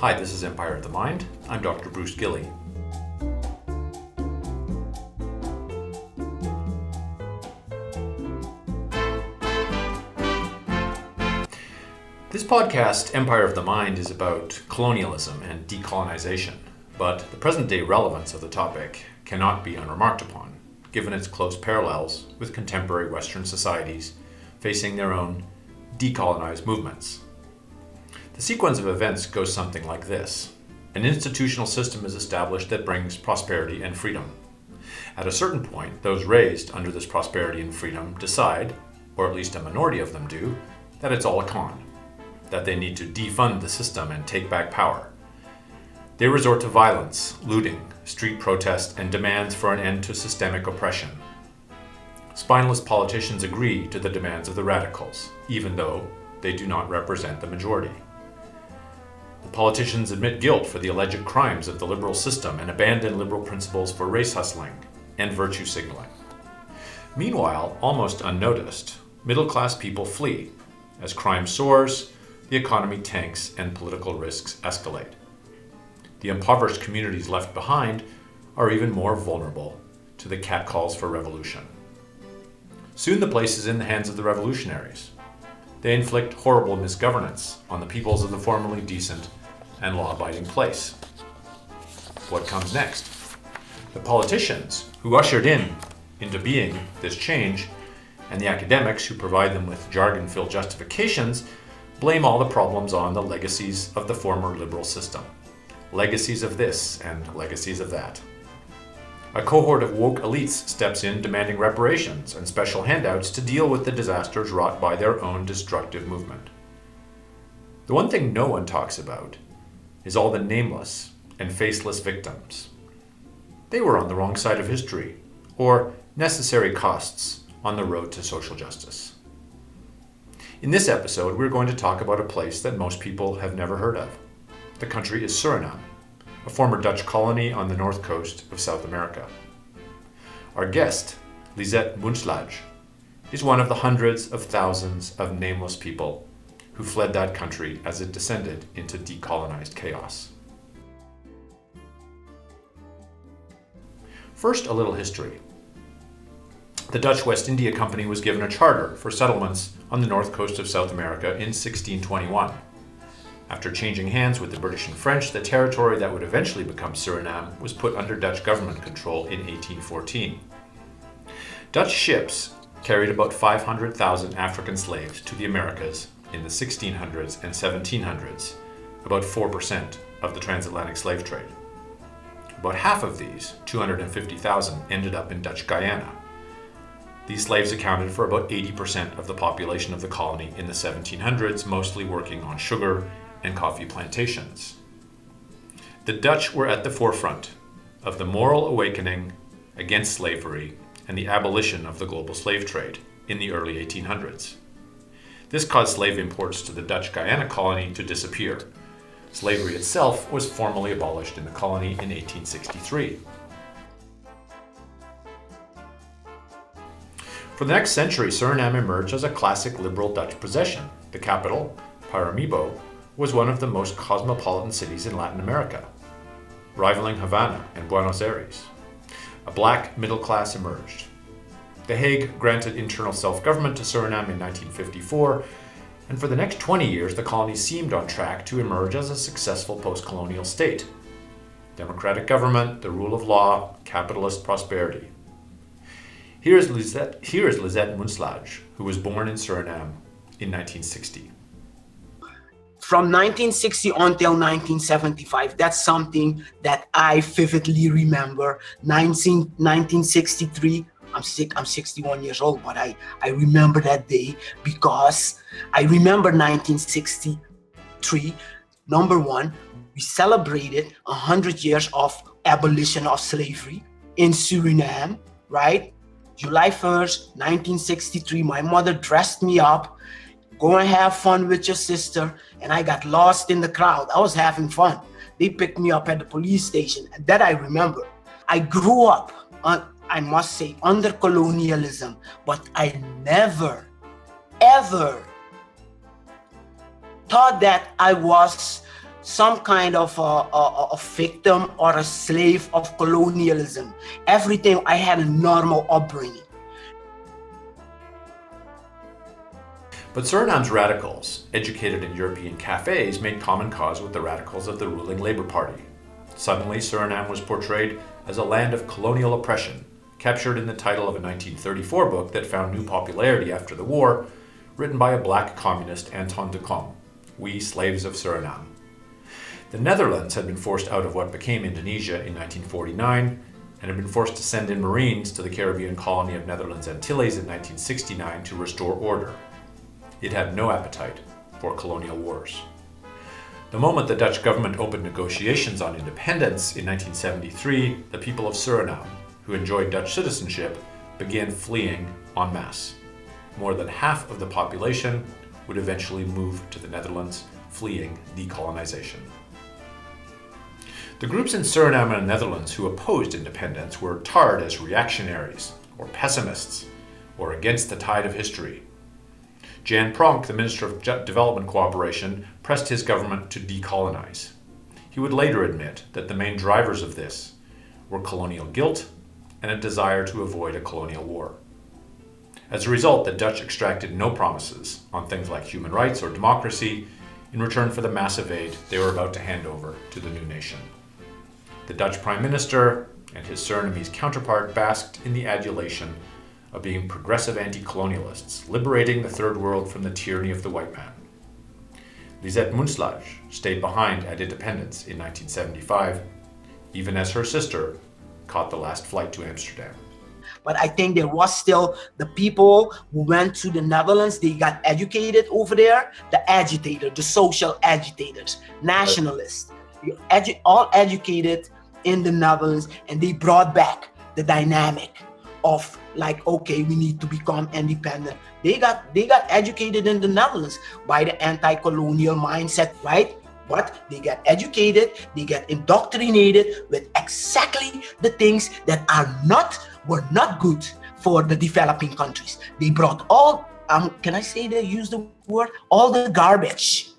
Hi, this is Empire of the Mind. I'm Dr. Bruce Gilley. This podcast, Empire of the Mind, is about colonialism and decolonization, but the present-day relevance of the topic cannot be unremarked upon, given its close parallels with contemporary Western societies facing their own decolonized movements. The sequence of events goes something like this. An institutional system is established that brings prosperity and freedom. At a certain point, those raised under this prosperity and freedom decide, or at least a minority of them do, that it's all a con, that they need to defund the system and take back power. They resort to violence, looting, street protest, and demands for an end to systemic oppression. Spineless politicians agree to the demands of the radicals, even though they do not represent the majority. The politicians admit guilt for the alleged crimes of the liberal system and abandon liberal principles for race hustling and virtue signaling. Meanwhile, almost unnoticed, middle-class people flee. As crime soars, the economy tanks and political risks escalate. The impoverished communities left behind are even more vulnerable to the catcalls for revolution. Soon the place is in the hands of the revolutionaries. They inflict horrible misgovernance on the peoples of the formerly decent and law-abiding place. What comes next? The politicians who ushered into being this change, and the academics who provide them with jargon-filled justifications, blame all the problems on the legacies of the former liberal system. Legacies of this and legacies of that. A cohort of woke elites steps in demanding reparations and special handouts to deal with the disasters wrought by their own destructive movement. The one thing no one talks about is all the nameless and faceless victims. They were on the wrong side of history, or necessary costs on the road to social justice. In this episode, we're going to talk about a place that most people have never heard of. The country is Suriname, a former Dutch colony on the north coast of South America. Our guest, Lisette Moenslage, is one of the hundreds of thousands of nameless people who fled that country as it descended into decolonized chaos. First, a little history. The Dutch West India Company was given a charter for settlements on the north coast of South America in 1621. After changing hands with the British and French, the territory that would eventually become Suriname was put under Dutch government control in 1814. Dutch ships carried about 500,000 African slaves to the Americas in the 1600s and 1700s, about 4% of the transatlantic slave trade. About half of these, 250,000, ended up in Dutch Guiana. These slaves accounted for about 80% of the population of the colony in the 1700s, mostly working on sugar and coffee plantations. The Dutch were at the forefront of the moral awakening against slavery and the abolition of the global slave trade in the early 1800s. This caused slave imports to the Dutch Guiana colony to disappear. Slavery itself was formally abolished in the colony in 1863. For the next century, Suriname emerged as a classic liberal Dutch possession. The capital, Paramaribo, was one of the most cosmopolitan cities in Latin America, rivaling Havana and Buenos Aires. A black middle class emerged. The Hague granted internal self-government to Suriname in 1954, and for the next 20 years the colony seemed on track to emerge as a successful post-colonial state. Democratic government, the rule of law, capitalist prosperity. Here is Lisette Moenslage, who was born in Suriname in 1960. From 1960 until 1975, that's something that I vividly remember. 1963, I'm 61 years old, but I remember that day because I remember 1963. Number one, we celebrated 100 years of abolition of slavery in Suriname, right? July 1st, 1963, my mother dressed me up. Go and have fun with your sister. And I got lost in the crowd. I was having fun. They picked me up at the police station. And that I remember. I grew up, I must say, under colonialism, but I never, ever thought that I was some kind of a victim or a slave of colonialism. Everything, I had a normal upbringing. But Suriname's radicals, educated in European cafes, made common cause with the radicals of the ruling Labour Party. Suddenly, Suriname was portrayed as a land of colonial oppression, captured in the title of a 1934 book that found new popularity after the war, written by a black communist, Anton de Kom, We Slaves of Suriname. The Netherlands had been forced out of what became Indonesia in 1949 and had been forced to send in Marines to the Caribbean colony of Netherlands Antilles in 1969 to restore order. It had no appetite for colonial wars. The moment the Dutch government opened negotiations on independence in 1973, the people of Suriname, who enjoyed Dutch citizenship, began fleeing en masse. More than half of the population would eventually move to the Netherlands, fleeing decolonization. The groups in Suriname and the Netherlands who opposed independence were tarred as reactionaries, or pessimists, or against the tide of history. Jan Pronk, the Minister of Development Cooperation, pressed his government to decolonize. He would later admit that the main drivers of this were colonial guilt and a desire to avoid a colonial war. As a result, the Dutch extracted no promises on things like human rights or democracy in return for the massive aid they were about to hand over to the new nation. The Dutch Prime Minister and his Surinamese counterpart basked in the adulation of being progressive anti-colonialists, liberating the Third World from the tyranny of the white man. Lisette Moenslage stayed behind at independence in 1975, even as her sister caught the last flight to Amsterdam. But I think there was still the people who went to the Netherlands, they got educated over there, the agitators, the social agitators, nationalists, all educated in the Netherlands, and they brought back the dynamic of like, okay, we need to become independent. They got educated in the Netherlands by the anti-colonial mindset, right? But they get educated, they get indoctrinated with exactly the things that were not good for the developing countries. They brought all, can I say they use the word? All the garbage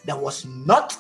that was not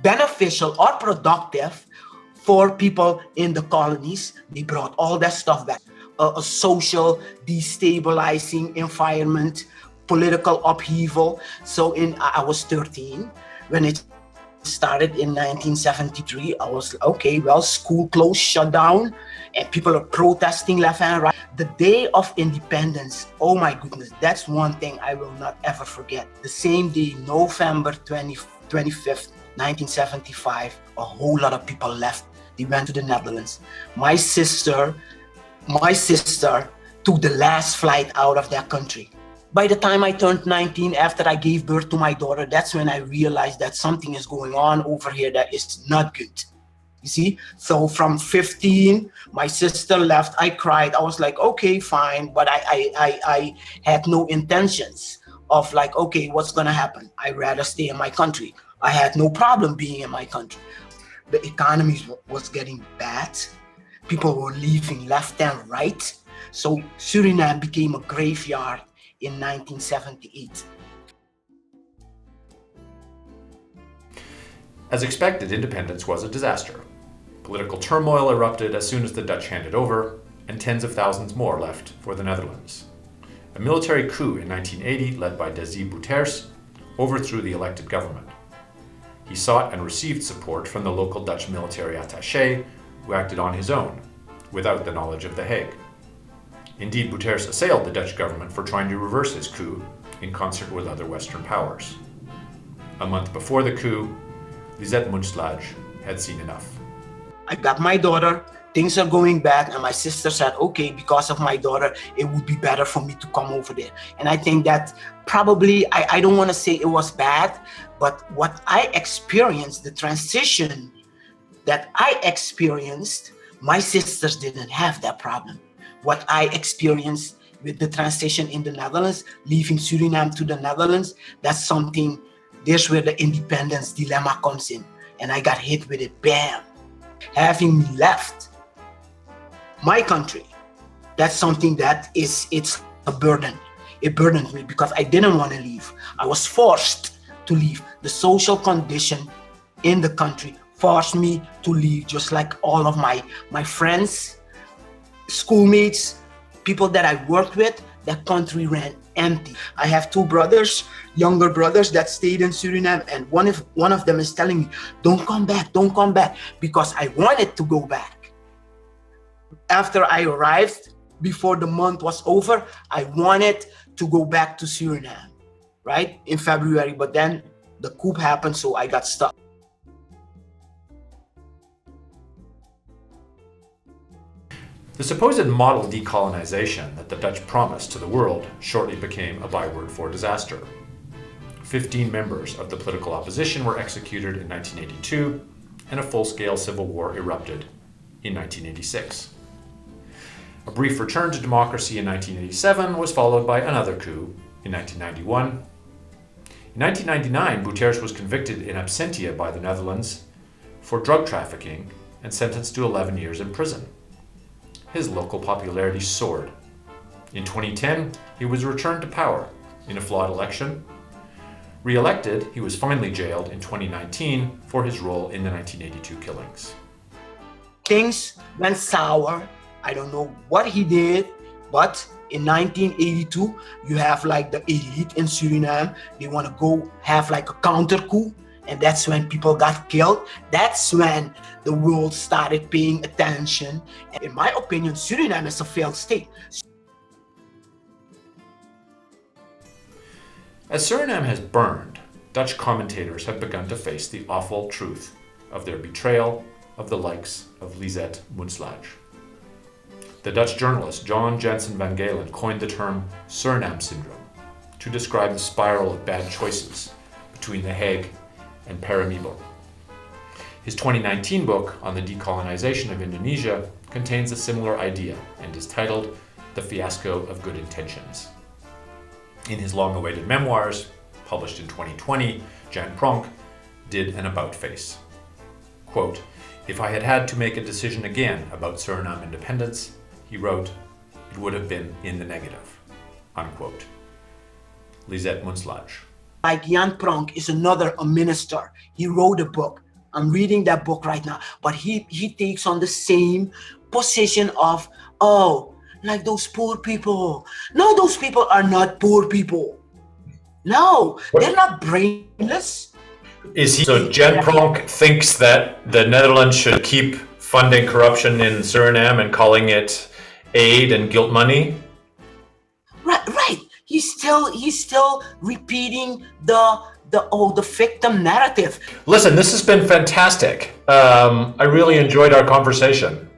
beneficial or productive for people in the colonies. They brought all that stuff back. A social destabilizing environment, political upheaval. So I was 13 when it started in 1973. I was okay, well, school closed, shut down, and people are protesting left and right. The day of independence, oh my goodness, that's one thing I will not ever forget. The same day, November 25th, 1975, a whole lot of people left. They went to the Netherlands. My sister took the last flight out of that country. By the time I turned 19, after I gave birth to my daughter, that's when I realized that something is going on over here that is not good. You see? So from 15, my sister left. I cried. I was like, okay, fine. But I had no intentions of like, okay, what's going to happen? I'd rather stay in my country. I had no problem being in my country. The economy was getting bad. People were leaving left and right. So Suriname became a graveyard in 1978. As expected, independence was a disaster. Political turmoil erupted as soon as the Dutch handed over, and tens of thousands more left for the Netherlands. A military coup in 1980, led by Bouterse, overthrew the elected government. He sought and received support from the local Dutch military attaché, who acted on his own, without the knowledge of The Hague. Indeed, Bouterse assailed the Dutch government for trying to reverse his coup in concert with other Western powers. A month before the coup, Lisette Moenslage had seen enough. I got my daughter, things are going bad, and my sister said, okay, because of my daughter, it would be better for me to come over there. And I think that probably, I don't want to say it was bad, but what I experienced, the transition that I experienced, my sisters didn't have that problem. What I experienced with the transition in the Netherlands, leaving Suriname to the Netherlands, that's something, there's where the independence dilemma comes in. And I got hit with it, bam. Having left my country, that's something that it's a burden. It burdened me because I didn't want to leave. I was forced to leave. The social condition in the country forced me to leave, just like all of my friends, schoolmates, people that I worked with. That country ran empty. I have two brothers, younger brothers, that stayed in Suriname, and one of them is telling me, don't come back, because I wanted to go back. After I arrived, before the month was over, I wanted to go back to Suriname, right, in February, but then the coup happened, so I got stuck. The supposed model decolonization that the Dutch promised to the world shortly became a byword for disaster. 15 members of the political opposition were executed in 1982, and a full-scale civil war erupted in 1986. A brief return to democracy in 1987 was followed by another coup in 1991. In 1999, Bouterse was convicted in absentia by the Netherlands for drug trafficking and sentenced to 11 years in prison. His local popularity soared. In 2010, he was returned to power in a flawed election. Re-elected, he was finally jailed in 2019 for his role in the 1982 killings. Things went sour. I don't know what he did, but in 1982, you have like the elite in Suriname. They want to go have like a counter coup. And that's when people got killed. That's when the world started paying attention. And in my opinion, Suriname is a failed state. As Suriname has burned, Dutch commentators have begun to face the awful truth of their betrayal of the likes of Lisette Moonslage. The Dutch journalist John Jansen van Galen coined the term Suriname syndrome to describe the spiral of bad choices between The Hague and Paramaribo. His 2019 book on the decolonization of Indonesia contains a similar idea and is titled The Fiasco of Good Intentions. In his long-awaited memoirs, published in 2020, Jan Pronk did an about-face. Quote, "If I had had to make a decision again about Suriname independence," he wrote, "it would have been in the negative." Unquote. Lisette Moonslage. Like Jan Pronk is a minister. He wrote a book. I'm reading that book right now. But he takes on the same position of, oh, like those poor people. No, those people are not poor people. No, they're not brainless. So Jan Pronk thinks that the Netherlands should keep funding corruption in Suriname and calling it aid and guilt money? Right. He's still repeating the victim narrative. Listen, this has been fantastic. I really enjoyed our conversation.